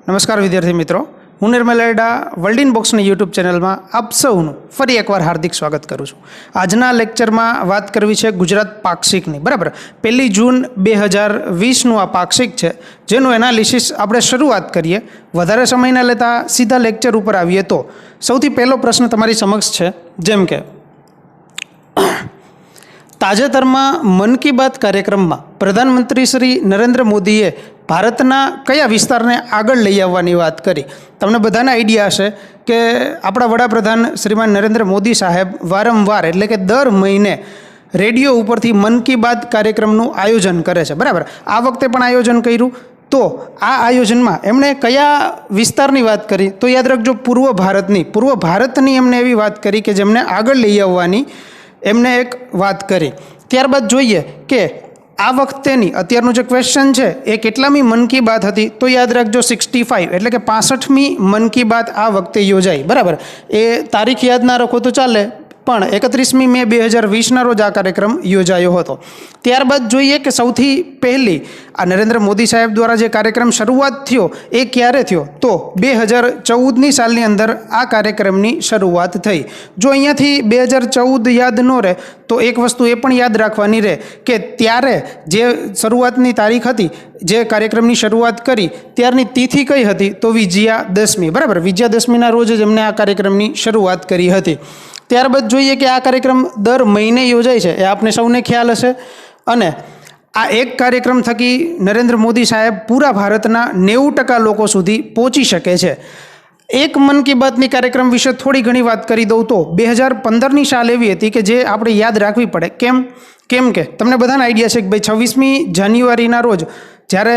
नमस्कार विद्यार्थी मित्रों, हूँ निर्मल एडा वर्ल्ड इन बॉक्स ने यूट्यूब चैनल में आप सौનું ફરી એકવાર હાર્દિક સ્વાગત કરું છું। આજના લેક્ચરમાં વાત કરવી છે ગુજરાત પાક્ષિકની, બરાબર। 1 જૂન 2020નું આ પાક્ષિક છે, જેનું એનાલિસિસ આપણે શરૂઆત કરીએ। વધારે સમય ન લેતા સીધા લેક્ચર ઉપર આવીએ તો સૌથી પહેલો પ્રશ્ન તમારી સમક્ષ છે, જેમ કે તાજેતરમાં મન કી બાત કાર્યક્રમમાં પ્રધાનમંત્રી શ્રી નરેન્દ્ર મોદીએ ભારતના કયા વિસ્તારને આગળ લઈ આવવાની વાત કરી? તમને બધાને આઈડિયા હશે કે આપણા વડાપ્રધાન શ્રીમાન નરેન્દ્ર મોદી સાહેબ વારંવાર એટલે કે દર મહિને રેડિયો ઉપરથી મન કી બાત કાર્યક્રમનું આયોજન કરે છે, બરાબર। આ વખતે પણ આયોજન કર્યું। તો આ આયોજનમાં એમણે કયા વિસ્તારની વાત કરી? તો યાદ રાખજો, પૂર્વ ભારતની એમણે એવી વાત કરી કે જેમને આગળ લઈ આવવાની એમને એક વાત કરી। ત્યારબાદ જોઈએ કે આ વખતેની અત્યારનું જે ક્વેશ્ચન છે એ કેટલામી મન કી બાત હતી? તો યાદ રાખજો 65 એટલે કે 65મી મન કી બાત આ વખતે યોજાઈ, બરાબર। એ તારીખ યાદ ના રાખો તો ચાલે, પણ 31મી મે 2020ના રોજ આ કાર્યક્રમ યોજાયો હતો। ત્યારબાદ જોઈએ કે સૌથી પહેલી આ નરેન્દ્ર મોદી સાહેબ દ્વારા જે કાર્યક્રમ શરૂઆત થયો એ ક્યારે થયો? તો 2014ની સાલની અંદર આ કાર્યક્રમની શરૂઆત થઈ। જો અહીંયાથી 2014 યાદ ન રહે તો એક વસ્તુ એ પણ યાદ રાખવાની રહે કે ત્યારે જે શરૂઆતની તારીખ હતી, જે કાર્યક્રમની શરૂઆત કરી ત્યારની તિથિ કઈ હતી? તો વિજયાદશમી, બરાબર। વિજયાદશમીના રોજ જ એમણે આ કાર્યક્રમની શરૂઆત કરી હતી। ત્યારબાદ જોઈએ કે આ કાર્યક્રમ દર મહિને યોજાય છે, એ આપને સૌને ખ્યાલ હશે। અને આ એક કાર્યક્રમ થકી નરેન્દ્ર મોદી સાહેબ પૂરા ભારતના 90% લોકો સુધી પહોંચી શકે છે। એક મન કી બાતની કાર્યક્રમ વિશે થોડી ઘણી વાત કરી દઉં તો 2015ની સાલ એવી હતી કે જે આપણે યાદ રાખવી પડે। કેમ કે તમને બધાને આઈડિયા છે કે ભાઈ 26મી જાન્યુઆરીના રોજ જ્યારે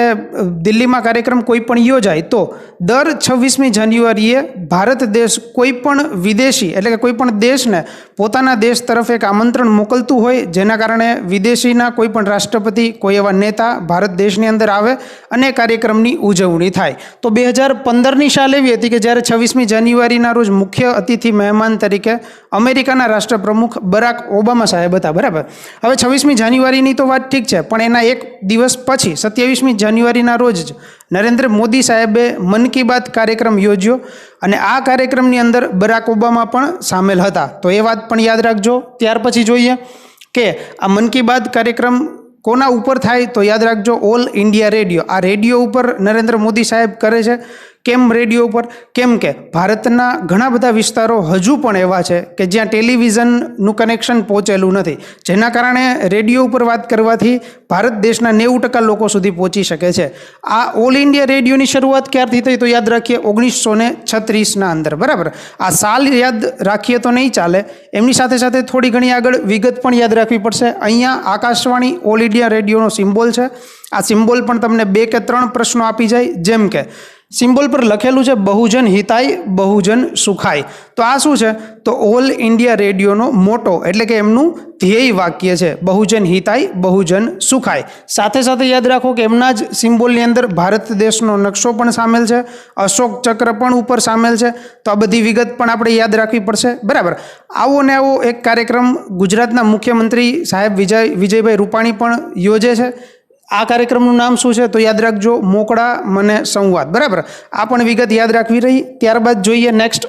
દિલ્હીમાં કાર્યક્રમ કોઈ પણ યોજાય તો દર 26મી જાન્યુઆરીએ ભારત દેશ કોઈ પણ વિદેશી એટલે કે કોઈ પણ દેશને પોતાના દેશ તરફ એક આમંત્રણ મોકલતું હોય, જેના કારણે વિદેશીના કોઈ પણ રાષ્ટ્રપતિ, કોઈ એવા નેતા ભારત દેશની અંદર આવે અને કાર્યક્રમની ઉજવણી થાય। તો 2015ની સાલ એવી હતી કે જ્યારે 26મી જાન્યુઆરીના રોજ મુખ્ય અતિથિ મહેમાન તરીકે અમેરિકાના રાષ્ટ્રપ્રમુખ બરાક ઓબામા સાહેબ હતા, બરાબર। હવે 26મી જાન્યુઆરીની તો વાત ઠીક છે, પણ એના એક દિવસ પછી 27મી જાન્યુઆરીના રોજ જ નરેન્દ્ર મોદી સાહેબે મન કી બાત કાર્યક્રમ યોજ્યો અને આ કાર્યક્રમની અંદર બરાક ઓબામા પણ સામેલ હતા। તો એ વાત પણ યાદ રાખજો। ત્યાર પછી જોઈએ કે આ મન કી બાત કાર્યક્રમ કોના ઉપર થાય? તો યાદ રાખજો, ઓલ ઇન્ડિયા રેડિયો। આ રેડિયો ઉપર નરેન્દ્ર મોદી સાહેબ કરે છે। કેમ રેડિયો ઉપર? કેમ કે ભારતના ઘણા બધા વિસ્તારો હજુ પણ એવા છે કે જ્યાં ટેલિવિઝનનું કનેક્શન પહોંચેલું નથી, જેના કારણે રેડિયો ઉપર વાત કરવાથી ભારત દેશના 90% લોકો સુધી પહોંચી શકે છે। આ ઓલ ઇન્ડિયા રેડિયોની શરૂઆત ક્યારથી થઈ? તો યાદ રાખીએ 1936ના અંદર, બરાબર। આ સાલ યાદ રાખીએ તો નહીં ચાલે, એમની સાથે સાથે થોડી ઘણી આગળ વિગત પણ યાદ રાખવી પડશે। અહીંયા આકાશવાણી ઓલ ઇન્ડિયા રેડિયોનો સિમ્બોલ છે। આ સિમ્બોલ પણ તમને 2 કે 3 પ્રશ્નો આપી જાય, જેમ કે સિમ્બોલ પર લખેલું છે બહુજન હિતાય બહુજન સુખાય। તો આ શું છે? તો ઓલ ઇન્ડિયા રેડિયોનો મોટો એટલે કે એમનું ધ્યેય વાક્ય છે, બહુજન હિતાય બહુજન સુખાય। સાથે સાથે યાદ રાખો કે એમના જ સિમ્બોલની અંદર ભારત દેશનો નકશો પણ સામેલ છે, અશોક ચક્ર પણ ઉપર સામેલ છે। તો આ બધી વિગત પણ આપણે યાદ રાખવી પડશે, બરાબર। આવો ને આવો એક કાર્યક્રમ ગુજરાતના મુખ્યમંત્રી સાહેબ વિજયભાઈ રૂપાણી પણ યોજે છે। આ કાર્યક્રમનું નામ શું છે? તો યાદ રાખજો, મોકળા મને સંવાદ, બરાબર। આ પણ વિગત યાદ રાખવી રહી। ત્યારબાદ જોઈએ next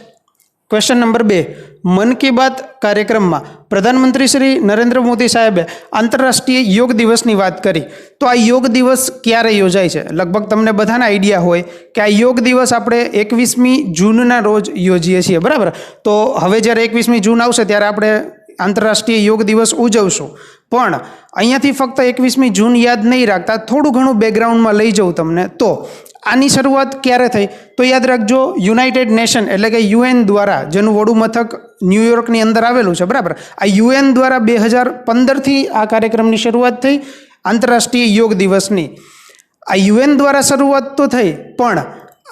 question number 2। Mann Ki Baat કાર્યક્રમમાં પ્રધાનમંત્રી શ્રી નરેન્દ્ર મોદી સાહેબે આંતરરાષ્ટ્રીય યોગ દિવસની વાત કરી। તો આ યોગ દિવસ ક્યારે યોજાય છે? લગભગ તમને બધાને આઈડિયા હોય કે આ યોગ દિવસ આપણે 21મી જૂનના રોજ યોજીએ છીએ, બરાબર। તો હવે જ્યારે 21મી જૂન આવશે ત્યારે આપણે આંતરરાષ્ટ્રીય યોગ દિવસ ઉજવશું। પણ અહીંયાથી ફક્ત 21મી જૂન યાદ નહીં રાખતા, થોડું ઘણું બેકગ્રાઉન્ડમાં લઈ જાઉં તમને। તો આની શરૂઆત ક્યારે થઈ? તો યાદ રાખજો, યુનાઇટેડ નેશન એટલે કે UN દ્વારા, જેનું વડું મથક ન્યુયોર્કની અંદર આવેલું છે, બરાબર। આ UN દ્વારા 2015થી આ કાર્યક્રમની શરૂઆત થઈ, આંતરરાષ્ટ્રીય યોગ દિવસની। આ UN દ્વારા શરૂઆત તો થઈ, પણ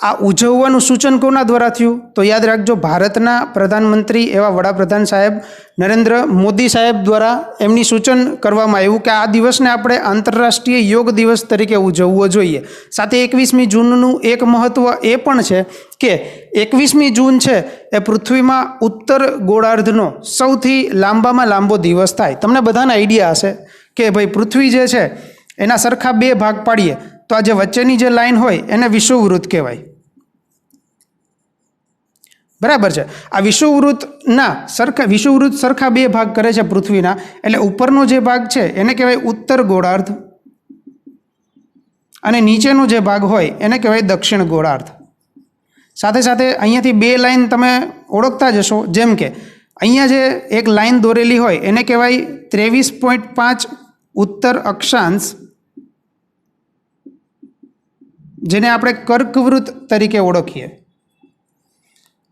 આ ઉજવવાનું સૂચન કોના દ્વારા થયું? તો યાદ રાખજો, ભારતના પ્રધાનમંત્રી એવા વડાપ્રધાન સાહેબ નરેન્દ્ર મોદી સાહેબ દ્વારા એમની સૂચન કરવામાં આવ્યું કે આ દિવસને આપણે આંતરરાષ્ટ્રીય યોગ દિવસ તરીકે ઉજવવો જોઈએ। સાથે 21મી જૂનનું એક મહત્ત્વ એ પણ છે કે 21મી જૂન છે એ પૃથ્વીમાં ઉત્તર ગોળાર્ધનો સૌથી લાંબામાં લાંબો દિવસ થાય। તમને બધાને આઈડિયા હશે કે ભાઈ પૃથ્વી જે છે એના સરખા 2 ભાગ પાડીએ તો આ જે વચ્ચેની જે લાઈન હોય એને વિષુવવૃત્ત કહેવાય, બરાબર છે। આ વિષુવવૃત્ત સરખા બે ભાગ કરે છે પૃથ્વીના, એટલે ઉપરનો જે ભાગ છે એને કહેવાય ઉત્તર ગોળાર્ધ અને નીચેનો જે ભાગ હોય એને કહેવાય દક્ષિણ ગોળાર્ધ। સાથે સાથે અહીંયાથી બે લાઈન તમે ઓળખતા જશો, જેમ કે અહીંયા જે એક લાઈન દોરેલી હોય એને કહેવાય 23.5 ઉત્તર અક્ષાંશ, જેને આપણે કર્કવૃત્ત તરીકે ઓળખીએ,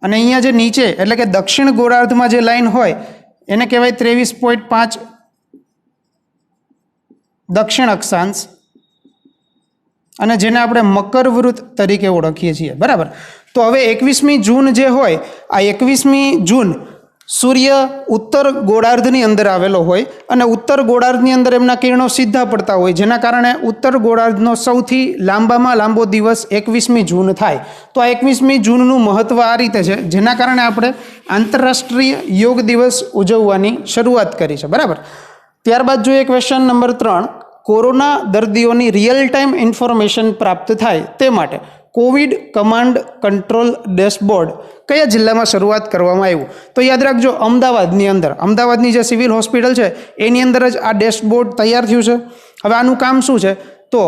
અને અહીંયા જે નીચે એટલે કે દક્ષિણ ગોળાર્ધમાં જે લાઈન હોય એને કહેવાય 23.5 દક્ષિણ અક્ષાંશ, અને જેને આપણે મકરવૃત્ત તરીકે ઓળખીએ છીએ, બરાબર। તો હવે 21મી જૂન જે હોય, આ 21મી જૂન સૂર્ય ઉત્તર ગોળાર્ધની અંદર આવેલો હોય અને ઉત્તર ગોળાર્ધની અંદર એમના કિરણો સીધા પડતા હોય, જેના કારણે ઉત્તર ગોળાર્ધનો સૌથી લાંબામાં લાંબો દિવસ 21મી જૂન થાય। તો આ 21મી જૂનનું મહત્ત્વ આ રીતે છે, જેના કારણે આપણે આંતરરાષ્ટ્રીય યોગ દિવસ ઉજવવાની શરૂઆત કરી છે, બરાબર। ત્યારબાદ જોઈએ ક્વેશ્ચન નંબર 3, કોરોના દર્દીઓની રિયલ ટાઈમ ઇન્ફોર્મેશન પ્રાપ્ત થાય તે માટે કોવિડ કમાન્ડ કંટ્રોલ ડેશબોર્ડ કયા જિલ્લામાં શરૂઆત કરવામાં આવ્યું? તો યાદ રાખજો, અમદાવાદની જે સિવિલ હોસ્પિટલ છે એની અંદર જ આ ડેશબોર્ડ તૈયાર થયું છે। હવે આનું કામ શું છે? તો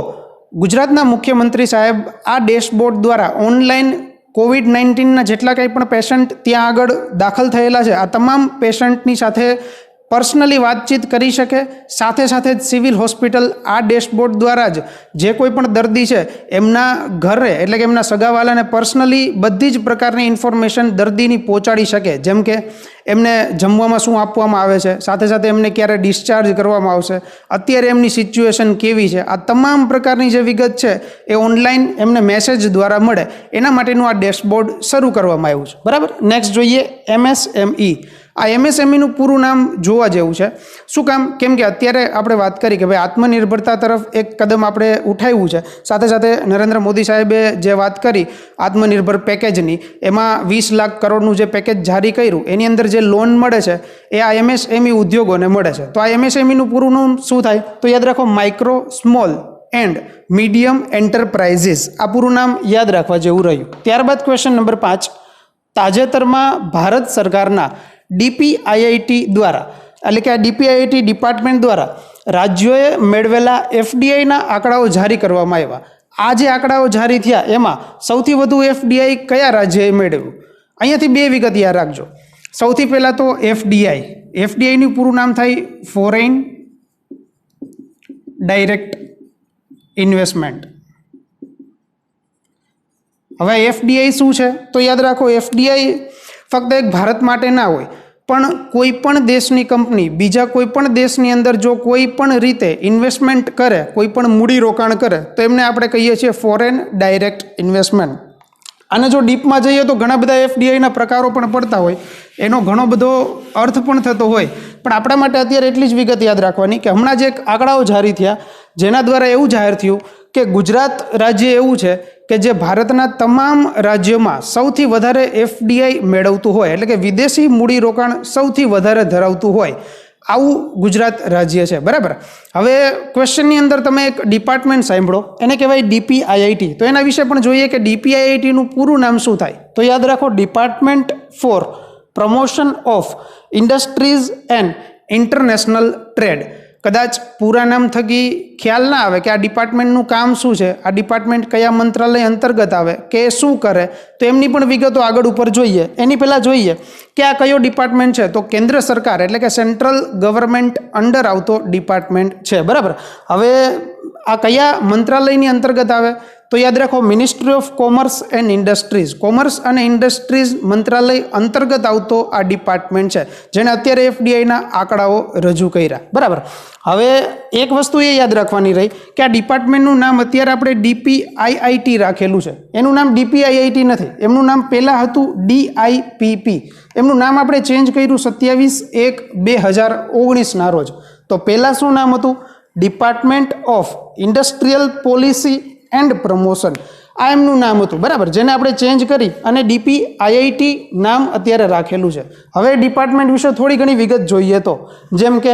ગુજરાતના મુખ્યમંત્રી સાહેબ આ ડેશબોર્ડ દ્વારા ઓનલાઈન કોવિડ-19ના જેટલા કંઈ પણ પેશન્ટ ત્યાં આગળ દાખલ થયેલા છે, આ તમામ પેશન્ટની સાથે પર્સનલી વાતચીત કરી શકે। સાથે સાથે જ સિવિલ હોસ્પિટલ આ ડેશબોર્ડ દ્વારા જ જે કોઈ પણ દર્દી છે એમના ઘરે એટલે કે એમના સગાવાલાને પર્સનલી બધી જ પ્રકારની ઇન્ફોર્મેશન દર્દીની પહોંચાડી શકે, જેમ કે એમને જમવામાં શું આપવામાં આવે છે, સાથે સાથે એમને ક્યારે ડિસ્ચાર્જ કરવામાં આવશે, અત્યારે એમની સિચ્યુએશન કેવી છે, આ તમામ પ્રકારની જે વિગત છે એ ઓનલાઈન એમને મેસેજ દ્વારા મળે, એના માટેનું આ ડેશબોર્ડ શરૂ કરવામાં આવ્યું છે, બરાબર। નેક્સ્ટ જોઈએ MSME। આ MSMEનું પૂરું નામ જોવા જેવું છે। શું કામ? કેમ કે અત્યારે આપણે વાત કરી કે ભાઈ આત્મનિર્ભરતા તરફ એક કદમ આપણે ઉઠાવ્યું છે, સાથે સાથે નરેન્દ્ર મોદી સાહેબે જે વાત કરી આત્મનિર્ભર પેકેજની, એમાં 20 લાખ કરોડનું જે પેકેજ જારી કર્યું એની અંદર જે લોન મળે છે એ આ MSME ઉદ્યોગોને મળે છે। તો આ MSMEનું પૂરું નામ શું થાય? તો યાદ રાખો, micro small and medium enterprises, આ પૂરું નામ યાદ રાખવા જેવું રહ્યું। ત્યારબાદ ક્વેશ્ચન નંબર 5, તાજેતરમાં ભારત સરકારના DPIIT દ્વારા એટલે કે આ DPIIT ડિપાર્ટમેન્ટ દ્વારા રાજ્યોએ મેળવેલા FDIના આંકડાઓ જારી કરવામાં આવ્યા। આ જે આંકડાઓ જારી થયા એમાં સૌથી વધુ FDI કયા રાજ્યએ મેળવ્યું? અહીંયાથી બે વિગત યાદ રાખજો। સૌથી પહેલાં તો FDIનું પૂરું નામ થાય ફોરેન ડાયરેક્ટ ઇન્વેસ્ટમેન્ટ। હવે FDI શું છે? તો યાદ રાખો, FDI ફક્ત એક ભારત માટે ના હોય, પણ કોઈ પણ દેશની કંપની બીજા કોઈ પણ દેશની અંદર જો કોઈ પણ રીતે ઇન્વેસ્ટમેન્ટ કરે, કોઈ પણ મૂડીરોકાણ કરે, તો એમને આપણે કહીએ છીએ ફોરેન ડાયરેક્ટ ઇન્વેસ્ટમેન્ટ। અને જો ડીપમાં જઈએ તો ઘણા બધા FDIના પ્રકારો પણ પડતા હોય, એનો ઘણો બધો અર્થ પણ થતો હોય, પણ આપણા માટે અત્યારે એટલી જ વિગત યાદ રાખવાની કે હમણાં જે આંકડાઓ જારી થયા જેના દ્વારા એવું જાહેર થયું કે ગુજરાત રાજ્ય એવું છે કે જે ભારતના તમામ રાજ્યોમાં સૌથી વધારે FDI મેળવતું હોય, એટલે કે વિદેશી મૂડીરોકાણ સૌથી વધારે ધરાવતું હોય, આવું ગુજરાત રાજ્ય છે, બરાબર। હવે ક્વેશ્ચનની અંદર તમે એક ડિપાર્ટમેન્ટ સાંભળો, એને કહેવાય DPIIT। તો એના વિશે પણ જોઈએ કે DPIITનું પૂરું નામ શું થાય? તો યાદ રાખો, department four promotion of industries and international trade. કદાચ પૂરા નામ થકી ખ્યાલ ના આવે કે આ ડિપાર્ટમેન્ટનું કામ શું છે, આ ડિપાર્ટમેન્ટ કયા મંત્રાલય અંતર્ગત આવે, કે શું કરે, તો એમની પણ વિગતો આગળ ઉપર જોઈએ। એની પહેલાં જોઈએ કે આ કયો ડિપાર્ટમેન્ટ છે? તો કેન્દ્ર સરકાર એટલે કે સેન્ટ્રલ ગવર્મેન્ટ અંડર આવતો ડિપાર્ટમેન્ટ છે, બરાબર। હવે આ કયા મંત્રાલયની અંતર્ગત આવે? તો યાદ રાખો, ministry of commerce and industries, commerce અને ઇન્ડસ્ટ્રીઝ મંત્રાલય અંતર્ગત આવતો આ ડિપાર્ટમેન્ટ છે, જેને અત્યારે FDIના આંકડાઓ રજૂ કર્યા, બરાબર। હવે એક વસ્તુ એ યાદ રાખવાની રહી કે આ ડિપાર્ટમેન્ટનું નામ અત્યારે આપણે DPIIT રાખેલું છે, એનું નામ DPIIT નથી, એમનું નામ પહેલાં હતું DIPP। એમનું નામ આપણે ચેન્જ કર્યું 27/1/2019ના રોજ। તો પહેલાં શું નામ હતું? Department of industrial policy and promotion, આ એમનું નામ હતું, બરાબર, જેને આપણે ચેન્જ કરી અને DPIIT નામ અત્યારે રાખેલું છે। હવે ડિપાર્ટમેન્ટ વિશે થોડી ઘણી વિગત જોઈએ તો, જેમ કે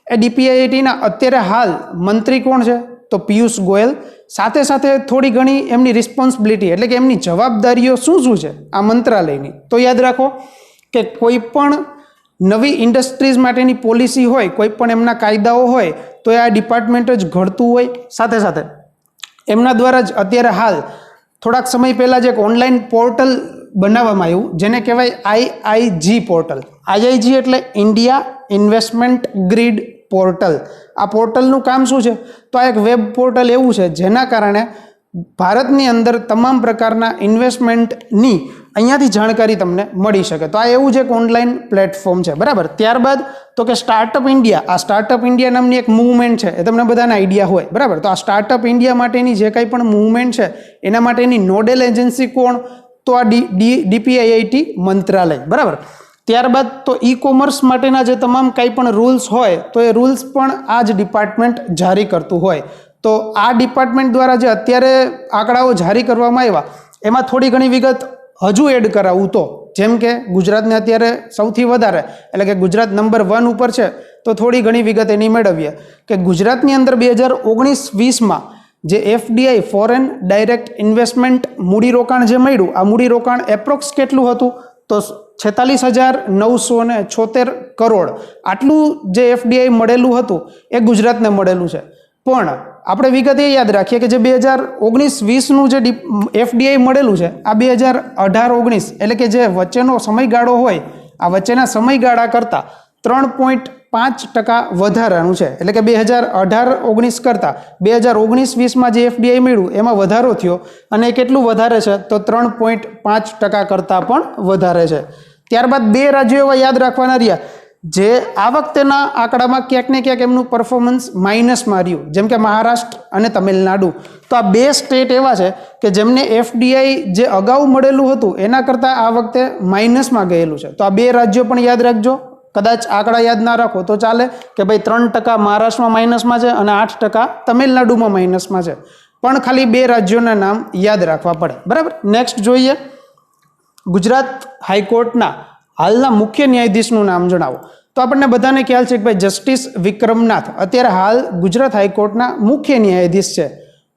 એ DPIITના અત્યારે હાલ મંત્રી કોણ છે? તો પિયુષ ગોયલ. સાથે સાથે થોડી ઘણી એમની રિસ્પોન્સિબિલિટી એટલે કે એમની જવાબદારીઓ શું શું છે આ મંત્રાલયની, તો યાદ રાખો કે કોઈ પણ નવી ઇન્ડસ્ટ્રીઝ માટેની પોલિસી હોય, કોઈ પણ એમના કાયદાઓ હોય તો એ આ ડિપાર્ટમેન્ટ જ ઘડતું હોય. સાથે સાથે એમના દ્વારા જ અત્યારે હાલ થોડાક સમય પહેલાં જ એક ઓનલાઈન પોર્ટલ બનાવવામાં આવ્યું જેને કહેવાય આઈઆઈજી પોર્ટલ. આઈઆઈજી એટલે ઇન્ડિયા ઇન્વેસ્ટમેન્ટ ગ્રીડ પોર્ટલ. આ પોર્ટલનું કામ શું છે? તો આ એક વેબ પોર્ટલ એવું છે જેના કારણે ભારતની અંદર તમામ પ્રકારના ઇન્વેસ્ટમેન્ટની અહીંયાથી જાણકારી તમને મળી શકે. તો આ એવું જ એક ઓનલાઈન પ્લેટફોર્મ છે, બરાબર. ત્યારબાદ તો કે સ્ટાર્ટઅપ ઇન્ડિયા. આ સ્ટાર્ટઅપ ઇન્ડિયા નામની એક મૂવમેન્ટ છે, એ તમને બધાને આઈડિયા હોય, બરાબર. તો આ સ્ટાર્ટઅપ ઇન્ડિયા માટેની જે કંઈ પણ મૂવમેન્ટ છે એના માટેની નોડેલ એજન્સી કોણ? તો આ ડીપીઆઈઆઈટી મંત્રાલય, બરાબર. ત્યારબાદ તો ઈ કોમર્સ માટેના જે તમામ કંઈ પણ રૂલ્સ હોય તો એ રૂલ્સ પણ આ જ ડિપાર્ટમેન્ટ જારી કરતું હોય. તો આ ડિપાર્ટમેન્ટ દ્વારા જે અત્યારે આંકડાઓ જારી કરવામાં આવ્યા એમાં થોડી ઘણી વિગત હજુ એડ કરાવું તો, જેમ કે ગુજરાતને અત્યારે સૌથી વધારે એટલે કે ગુજરાત નંબર 1 ઉપર છે, તો થોડી ઘણી વિગત એની મેળવીએ કે ગુજરાતની અંદર 2019-20માં જે એફડીઆઈ ફોરેન ડાયરેક્ટ ઇન્વેસ્ટમેન્ટ મૂડીરોકાણ જે મળ્યું, આ મૂડીરોકાણ એપ્રોક્સ કેટલું હતું? તો 46,976 કરોડ. આટલું જે એફડીઆઈ મળેલું હતું એ ગુજરાતને મળેલું છે. પણ આપણે વિગત એ યાદ રાખીએ કે જે 2019-20નું જે એફડીઆઈ મળેલું છે આ 2018-19 એટલે કે જે વચ્ચેનો સમયગાળો હોય આ વચ્ચેના સમયગાળા કરતાં 3.5% વધારાનું છે. એટલે કે 2018-19 કરતાં 2019-20માં જે એફડીઆઈ મળ્યું એમાં વધારો થયો અને એ કેટલું વધારે છે? તો 3.5% કરતાં પણ વધારે છે. ત્યારબાદ 2 રાજ્યો એવા યાદ રાખવાના રહ્યા જે આ વખતેના આંકડામાં ક્યાંક ને ક્યાંક એમનું પરફોર્મન્સ માઇનસમાં રહ્યું, જેમ કે મહારાષ્ટ્ર અને તમિલનાડુ. તો આ 2 સ્ટેટ એવા છે કે જેમને એફડીઆઈ જે અગાઉ મળેલું હતું એના કરતાં આ વખતે માઇનસમાં ગયેલું છે. તો આ 2 રાજ્યો પણ યાદ રાખજો. કદાચ આંકડા યાદ ના રાખો તો ચાલે કે ભાઈ 3% મહારાષ્ટ્રમાં માઇનસમાં છે અને 8% તમિલનાડુમાં માઇનસમાં છે, પણ ખાલી 2 રાજ્યોના નામ યાદ રાખવા પડે, બરાબર. નેક્સ્ટ જોઈએ, ગુજરાત હાઈકોર્ટના હાલના મુખ્ય ન્યાયાધીશનું નામ જણાવો. તો આપણને બધાને ખ્યાલ છે કે ભાઈ જસ્ટિસ વિક્રમનાથ અત્યારે હાલ ગુજરાત હાઈકોર્ટના મુખ્ય ન્યાયાધીશ છે.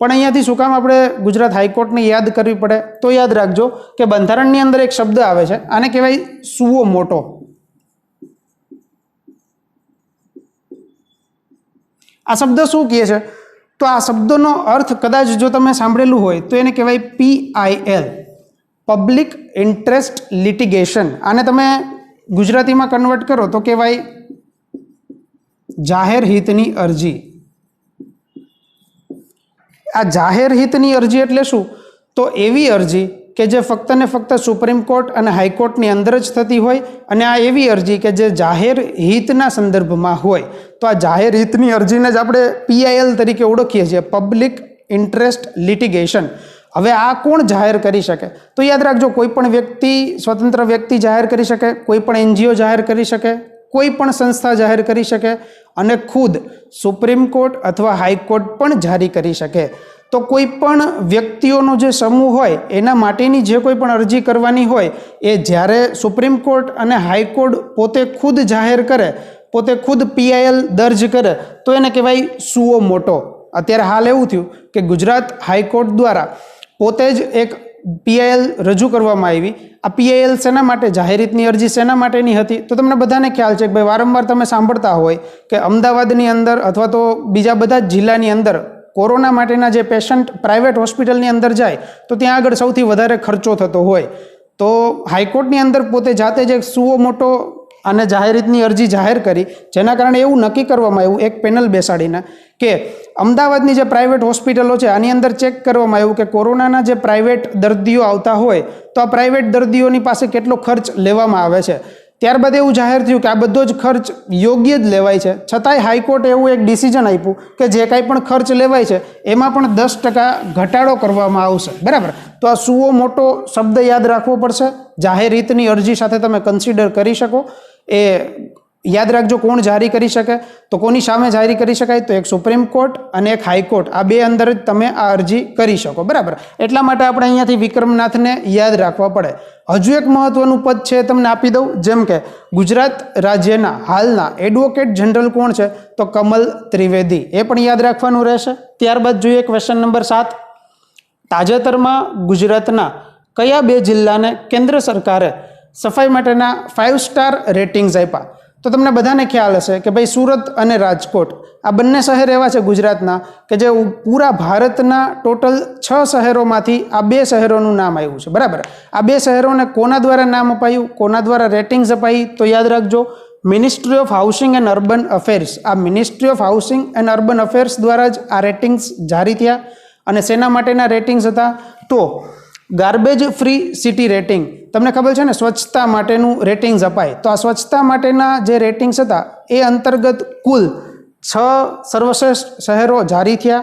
પણ અહીંયાથી શું કામ આપણે ગુજરાત હાઈકોર્ટને યાદ કરવી પડે? તો યાદ રાખજો કે બંધારણની અંદર એક શબ્દ આવે છે, આને કહેવાય સુઓ મોટો. આ શબ્દ શું કહે છે? તો આ શબ્દનો અર્થ કદાચ જો તમે સાંભળેલું હોય તો એને કહેવાય PIL, પબ્લિક ઇન્ટરેસ્ટ લિટિગેશન. આને તમે ગુજરાતીમાં કન્વર્ટ કરો તો કહેવાય જાહેર હિતની અરજી. આ જાહેર હિતની અરજી એટલે શું? તો એવી અરજી કે જે ફક્ત ને ફક્ત સુપ્રીમ કોર્ટ અને હાઈકોર્ટની અંદર જ થતી હોય, અને આ એવી અરજી કે જે જાહેર હિતના સંદર્ભમાં હોય. તો આ જાહેર હિતની અરજીને જ આપણે PIL તરીકે ઓળખીએ છીએ, પબ્લિક ઇન્ટરેસ્ટ લિટિગેશન. હવે આ કોણ જાહેર કરી શકે? તો યાદ રાખજો, કોઈ પણ વ્યક્તિ, સ્વતંત્ર વ્યક્તિ જાહેર કરી શકે, કોઈ પણ NGO જાહેર કરી શકે, કોઈ પણ સંસ્થા જાહેર કરી શકે અને ખુદ સુપ્રીમ કોર્ટ અથવા હાઈકોર્ટ પણ જારી કરી શકે. તો કોઈ પણ વ્યક્તિઓનો જે સમૂહ હોય એના માટેની જે કોઈ પણ અરજી કરવાની હોય એ જ્યારે સુપ્રીમ કોર્ટ અને હાઈકોર્ટ પોતે ખુદ જાહેર કરે, પોતે ખુદ PIL દર્જ કરે તો એને કહેવાય સુઓ મોટો. અત્યારે હાલ એવું થયું કે ગુજરાત હાઈકોર્ટ દ્વારા પોતે જ એક PIL રજૂ કરવામાં આવી. આ PIL શેના માટે? જાહેર હિતની અરજી શેના માટેની હતી? તો તમને બધાને ખ્યાલ છે કે ભાઈ વારંવાર તમે સાંભળતા હોય કે અમદાવાદની અંદર અથવા તો બીજા બધા જ જિલ્લાની અંદર કોરોના માટેના જે પેશન્ટ પ્રાઇવેટ હોસ્પિટલની અંદર જાય તો ત્યાં આગળ સૌથી વધારે ખર્ચો થતો હોય. તો હાઈકોર્ટની અંદર પોતે જાતે જ એક સુઓ મોટો અને જાહેર હિતની અરજી જાહેર કરી, જેના કારણે એવું નક્કી કરવામાં આવ્યું એક પેનલ બેસાડીને કે અમદાવાદની જે પ્રાઇવેટ હોસ્પિટલો છે આની અંદર ચેક કરવામાં આવ્યું કે કોરોનાના જે પ્રાઇવેટ દર્દીઓ આવતા હોય તો આ પ્રાઇવેટ દર્દીઓની પાસે કેટલો ખર્ચ લેવામાં આવે છે. ત્યારબાદ એવું જાહેર થયું કે આ બધો જ ખર્ચ યોગ્ય જ લેવાય છે, છતાંય હાઈકોર્ટે એવું એક ડિસિઝન આપ્યું કે જે કાંઈ પણ ખર્ચ લેવાય છે એમાં પણ 10% ઘટાડો કરવામાં આવશે, બરાબર. તો આ સુઓ મોટો શબ્દ યાદ રાખવો પડશે. જાહેર હિતની અરજી સાથે તમે કન્સિડર કરી શકો. એ याद राखजो कोण जारी करी शके तो कोनी सामे जारी करी शकाय तो एक सुप्रीम कोर्ट અને એક हाईकोर्ट आ बे अंदर ज तमे आ अरजी करी शको बराबर एटला माटे आपणे अहींयाथी विक्रमनाथने याद राखवा पड़े। हजू एक महत्वनुं पद छे तमने आपी दઉં जेम के गुजरात राज्यना हालना एडवोकेट जनरल कोण छे तो कमल त्रिवेदी ए पण याद राखवानुं रहेशे। त्यारबाद जोईए क्वेश्चन नंबर 7 ताजेतरमां गुजरातना कया बे जिल्लाने केंद्र सरकारे सफाई माटेना 5 स्टार रेटिंग्स आप्या तो तमने बधाने ख्याल हशे कि भाई सूरत अने राजकोट आ बंने शहर एवा छे गुजरातना के जे पूरा भारतना टोटल 6 शहरोमांथी आ 2 शहरोनुं नाम आव्युं छे बराबर। आ 2 शहरोने कोना द्वारा नाम अपायुं कोना द्वारा रेटिंग्स अपाई तो याद राखजो ministry of housing and urban affairs आ ministry of housing and urban affairs द्वारा ज आ रेटिंग्स जारी थया अने सेना माटेना रेटिंग्स हता तो गार्बेज फ्री सिटी रेटिंग तमने खबर है ने स्वच्छता माटेनु रेटिंग्स अपाय तो आ स्वच्छता माटेना जे रेटिंग्स हता ए अंतर्गत कुल 6 सर्वश्रेष्ठ शहरों जारी थया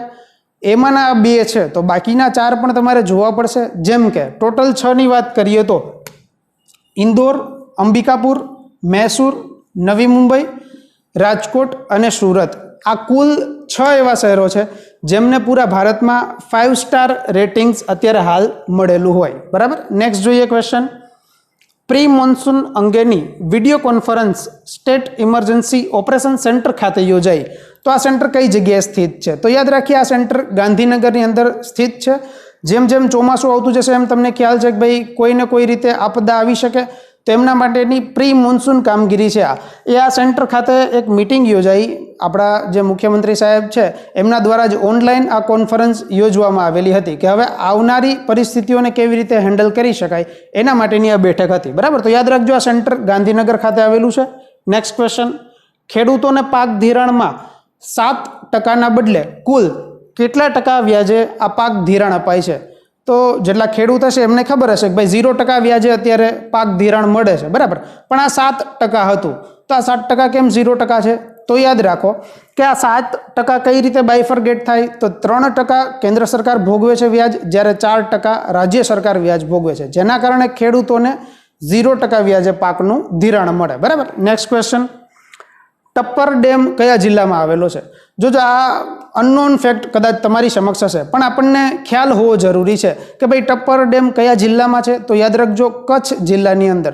एमांना 2 छे तो बाकीना 4 पण तमारे जोवा पड़शे जेम के टोटल 6 नी वात करीए तो इंदोर अंबिकापुर मैसूर नवी मुंबई राजकोट अने सूरत आ कुल 6 एवा शहरों छे जेमने पूरा भारत में 5 स्टार रेटिंग्स अत्यारे हाल मळेलुं होय बराबर। नेक्स्ट जोईए क्वेश्चन प्री मोन्सून अंगेनी video conference state emergency operation centre खाते योजाई तो आ सेंटर कई जग्याए स्थित है तो याद रखिए आ सेंटर गांधीनगरनी अंदर स्थित है। जेम जेम चोमासुं आवतुं जशे एम तमने ख्याल छे कि भाई कोई ने कोई रीते आपदा आवी शके तो एमना माटेनी प्री मोन्सून कामगीरी है आ सेंटर खाते एक मीटिंग योजाई आपड़ा जे मुख्यमंत्री साहेब है एमना द्वारा ज ऑनलाइन आ कॉन्फरन्स योजवामां आवेली हती कि हवे आवनारी परिस्थितिओने केवी रीते हेन्डल करी शकाय एना माटेनी आ बेठक हती बराबर। तो याद राखजो आ सेंटर गांधीनगर खाते आवेलुं छे। नेक्स्ट क्वेश्चन खेडूतोने पाक धिराणमां 7% बदले कुल केटला टका व्याजे आ पाक धिराण अपाय छे तो जेटला खेडूत हशे एमने खबर हशे कि भाई 0% व्याजे अत्यारे पाक धिराण मळे छे बराबर पण आ 7% हतुं तो आ 7% केम 0% छे तो याद राखो कि आ 7% कई रीते बाइफरगेट थाय तो 3% केंद्र सरकार भोगवे छे व्याज ज्यारे 4% राज्य सरकार व्याज भोगवे छे जेना कारणे खेडूतोने 0% व्याजे पाकनुं धिराण मळे बराबर। नेक्स्ट क्वेश्चन टप्पर डेम कया जिल्लामां आवेलो छे जो आ अननोन फेक्ट कदाच तमारी समक्ष हशे पण आपणने ख्याल होवो जरूरी छे कि भाई टप्पर डेम कया जिल्लामां छे तो याद राखजो कच्छ जिल्लानी अंदर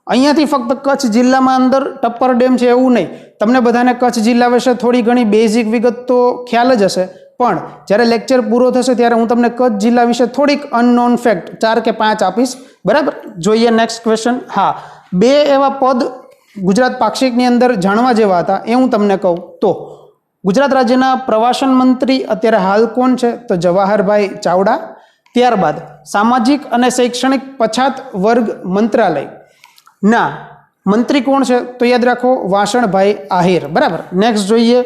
अहींयाथी फक्त कच्छ जिल्लामां अंदर टप्पर डेम छे एवुं नहीं तमने बधाने कच्छ जिल्ला विषे थोड़ी घणी बेसिक विगत तो ख्याल ज हशे पण ज्यारे लेक्चर पूरो थशे त्यारे हूँ तमने कच्छ जिल्ला विषे थोड़ीक अननोन फेक्ट 4 के 5 आपीश बराबर। जोईए नेक्स्ट क्वेश्चन हाँ 2 एवा पद गुजरात पाक्षिकनी अंदर जाणवा जेवा हता ए हूँ तमने कहूँ तो गुजरात राज्यना प्रवासन मंत्री अत्यारे हाल कोण छे तो जवाहरभाई चावड़ा। त्यारबाद सामाजिक अने शैक्षणिक पछात वर्ग मंत्रालय ना मंत्री कोण छे तो याद राखो वासणभाई आहिर बराबर। नेक्स्ट जोईए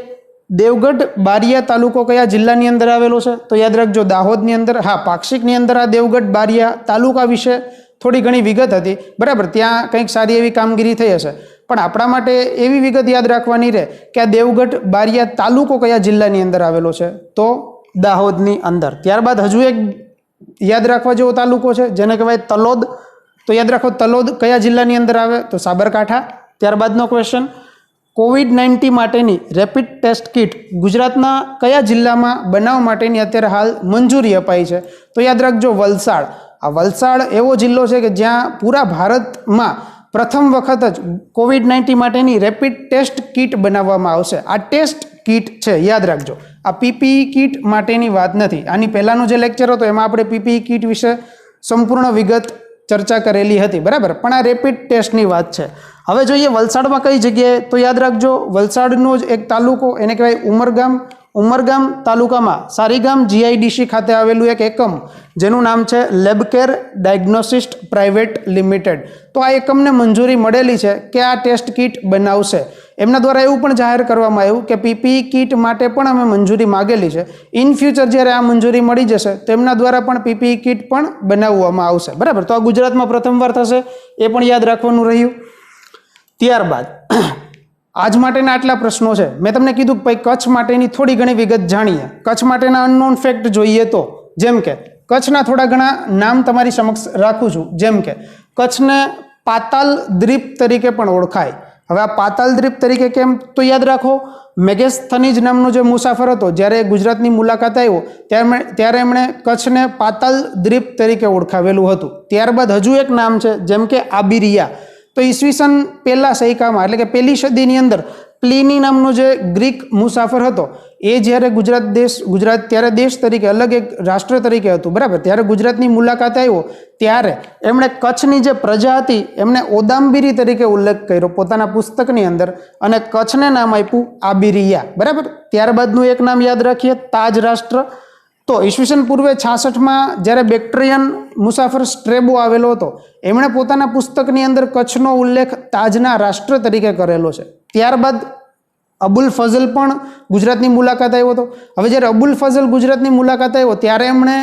देवगढ़ बारिया तालुको कया जिल्लानी अंदर आवेलो छे तो याद राखजो दाहोदनी अंदर हाँ पाक्षिकनी अंदर आ देवगढ़ बारिया तालुका विषे थोड़ी घणी विगत हती बराबर त्यां कंईक सारी एवी कामगीरी थई हशे पण आपणा माटे एवी विगत याद राखवानी रहे कि आ देवगढ़ बारिया तालुको कया जिल्लानी अंदर आवेलो छे तो दाहोदनी अंदर। त्यारबाद हजू एक याद राखवा जेवो तालुको छे जेने कहेवाय तलोद तो याद राखो तलोद कया जिल्लानी अंदर आवे तो साबरकांठा। त्यारबादनो क्वेश्चन कोविड-19 माटेनी रेपिड टेस्ट किट गुजरातना कया जिल्लामां बनाव माटेनी अत्यारे हाल मंजूरी अपाई छे तो याद राखजो वलसाड। आ वलसाड एवो जिल्लो छे कि ज्यां पूरा भारतमां प्रथम वखत ज कोविड-19 माटेनी रेपिड टेस्ट किट बनाववामां आवशे। आ टेस्ट किट छे याद राखजो आ पीपीई किट माटेनी वात नथी आनी पहेलानो जे लेक्चर हतो एमां आपणे पीपीई किट विषे संपूर्ण विगत चर्चा करेली हती बराबर पण आ रेपिड टेस्टनी वात छे। हवे जोईए वलसाडमां कई जग्याए तो याद राखजो वलसाडनो ज एक तालुको एने कहेवाय उमरगाम। उमरगाम तालुकामां सारीगाम जीआईडीसी खाते आवेलुं एक एकम जेनुं नाम छे लेबकेर डायग्नोसिस्ट प्राइवेट लिमिटेड तो आ एकमने मंजूरी मळेली छे कि आ टेस्ट किट बनावशे। एमना द्वारा एवुं पण जाहेर करवामां आव्युं कि पीपीई किट माटे पण अमे मंजूरी मागेली छे इन फ्यूचर ज्यारे आ मंजूरी मळी जशे तो एमना द्वारा पण पीपीई किट पण बनाववामां आवशे बराबर। तो आ गुजरातमां प्रथमवार थशे ए पण याद राखवानुं रह्युं। त्यारबाद आज माटेना आटला प्रश्नों है मैं तमने कीधुं कि भाई कच्छ माटेनी थोड़ी घणी विगत जाणीए। कच्छ माटेना अननोन फेक्ट जोईए तो जेम के कच्छना थोड़ा घणा नाम तमारी समक्ष राखुं छुं जेम के कच्छने पाताल द्वीप तरीके पण ओळखाय હવે આ પાતાલદ્વીપ તરીકે કેમ તો યાદ રાખો, મેગેસ્થનીજ નામનો જે મુસાફર હતો જ્યારે ગુજરાતની મુલાકાત આવ્યો ત્યારે એમણે કચ્છને પાતાલદ્વીપ તરીકે ઓળખાવેલું હતું. ત્યારબાદ હજુ એક નામ છે જેમ કે આબિરિયા. તો ઈસવીસન પહેલા સૈકામાં એટલે કે પહેલી સદીની અંદર પ્લિની નામનો જે ગ્રીક મુસાફર હતો એ જ્યારે ગુજરાત ત્યારે દેશ તરીકે અલગ એક રાષ્ટ્ર તરીકે હતું, બરાબર, ત્યારે ગુજરાતની મુલાકાત આવ્યો ત્યારે એમણે કચ્છની જે પ્રજા હતી એમણે ઓદામ્બીરી તરીકે ઉલ્લેખ કર્યો પોતાના પુસ્તકની અંદર અને કચ્છને નામ આપ્યું આબિરિયા, બરાબર. ત્યારબાદનું એક નામ યાદ રાખીએ, તાજ રાષ્ટ્ર. તો ઈસવીસન પૂર્વે 66માં જ્યારે બેક્ટ્રિયન મુસાફર સ્ટ્રેબો આવેલો હતો એમણે પોતાના પુસ્તકની અંદર કચ્છનો ઉલ્લેખ તાજના રાષ્ટ્ર તરીકે કરેલો છે. ત્યારબાદ અબુલ ફઝલ પણ ગુજરાતની મુલાકાત આવ્યો હતો. હવે જ્યારે અબુલ ફઝલ ગુજરાતની મુલાકાત આવ્યો ત્યારે એમણે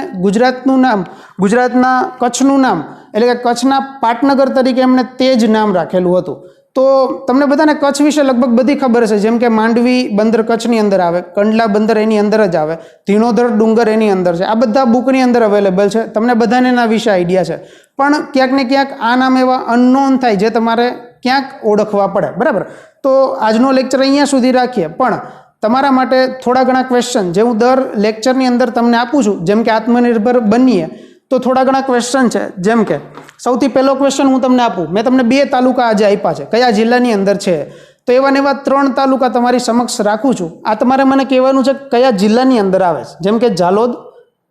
ગુજરાતના કચ્છનું નામ એટલે કે કચ્છના પાટનગર તરીકે એમણે તે જ નામ રાખેલું હતું. તો તમને બધાને કચ્છ વિશે લગભગ બધી ખબર છે, જેમ કે માંડવી બંદર કચ્છની અંદર આવે, કંડલા બંદર એની અંદર જ આવે, ધીણોધર ડુંગર એની અંદર છે. આ બધા બુકની અંદર અવેલેબલ છે, તમને બધાને એના વિશે આઈડિયા છે. પણ ક્યાંક ને ક્યાંક આ નામ એવા અનનોન થાય જે તમારે ક્યાંક ઓળખવા પડે, બરાબર. તો આજનો લેક્ચર અહીંયા સુધી રાખીએ, પણ તમારા માટે થોડા ઘણા ક્વેશ્ચન જે હું દર લેક્ચરની અંદર તમને આપું છું, જેમ કે આત્મનિર્ભર બનીએ તો થોડા ઘણા ક્વેશ્ચન છે. જેમ કે સૌથી પહેલો ક્વેશ્ચન હું તમને આપું, મેં તમને 2 તાલુકા આજે આપ્યા છે, કયા જિલ્લાની અંદર છે, તો એવા 3 તાલુકા તમારી સમક્ષ રાખું છું. આ તમારે મને કહેવાનું છે કયા જિલ્લાની અંદર આવે છે. જેમ કે ઝાલોદ,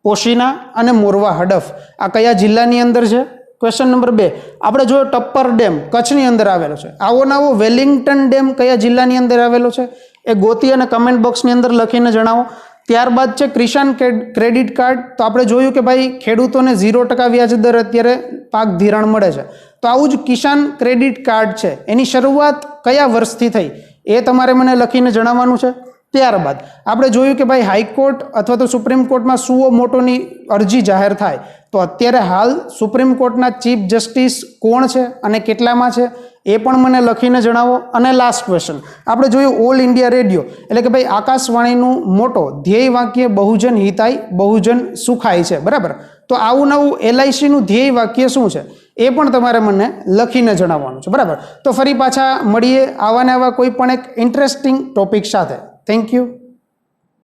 પોશીના અને મોરવા હડફ આ કયા જિલ્લાની અંદર છે. ક્વેશ્ચન નંબર 2 આપણે જોયો ટપ્પર ડેમ કચ્છની અંદર આવેલો છે. આવો નવો વેલિંગ્ટન ડેમ કયા જિલ્લાની અંદર આવેલો છે એ ગોતી અને કમેન્ટ બોક્સની અંદર લખીને જણાવો. ત્યારબાદ છે કિસાન ક્રેડિટ કાર્ડ. તો આપણે જોયું કે ભાઈ ખેડૂતોને 0% વ્યાજ દર અત્યારે પાક ધિરાણ મળે છે. તો આવું જ કિસાન ક્રેડિટ કાર્ડ છે એની શરૂઆત કયા વર્ષથી થઈ એ તમારે મને લખીને જણાવવાનું છે. ત્યારબાદ આપણે જોયું કે ભાઈ હાઈકોર્ટ અથવા તો સુપ્રીમ કોર્ટમાં સુઓ મોટોની અરજી જાહેર થાય તો અત્યારે હાલ સુપ્રીમ કોર્ટના ચીફ જસ્ટિસ કોણ છે અને કેટલામાં છે એ પણ મને લખીને જણાવો. અને લાસ્ટ ક્વેશ્ચન આપણે જોયું ઓલ ઇન્ડિયા રેડિયો એટલે કે ભાઈ આકાશવાણીનું મોટો ધ્યેય વાક્ય બહુજન હિતાય બહુજન સુખાય છે, બરાબર. તો આવું નવું LICનું ધ્યેય વાક્ય શું છે એ પણ તમારે મને લખીને જણાવવાનું છે, બરાબર. તો ફરી પાછા મળીએ આવા ને આવા કોઈ પણ એક ઇન્ટરેસ્ટિંગ ટોપિક સાથે. Thank you.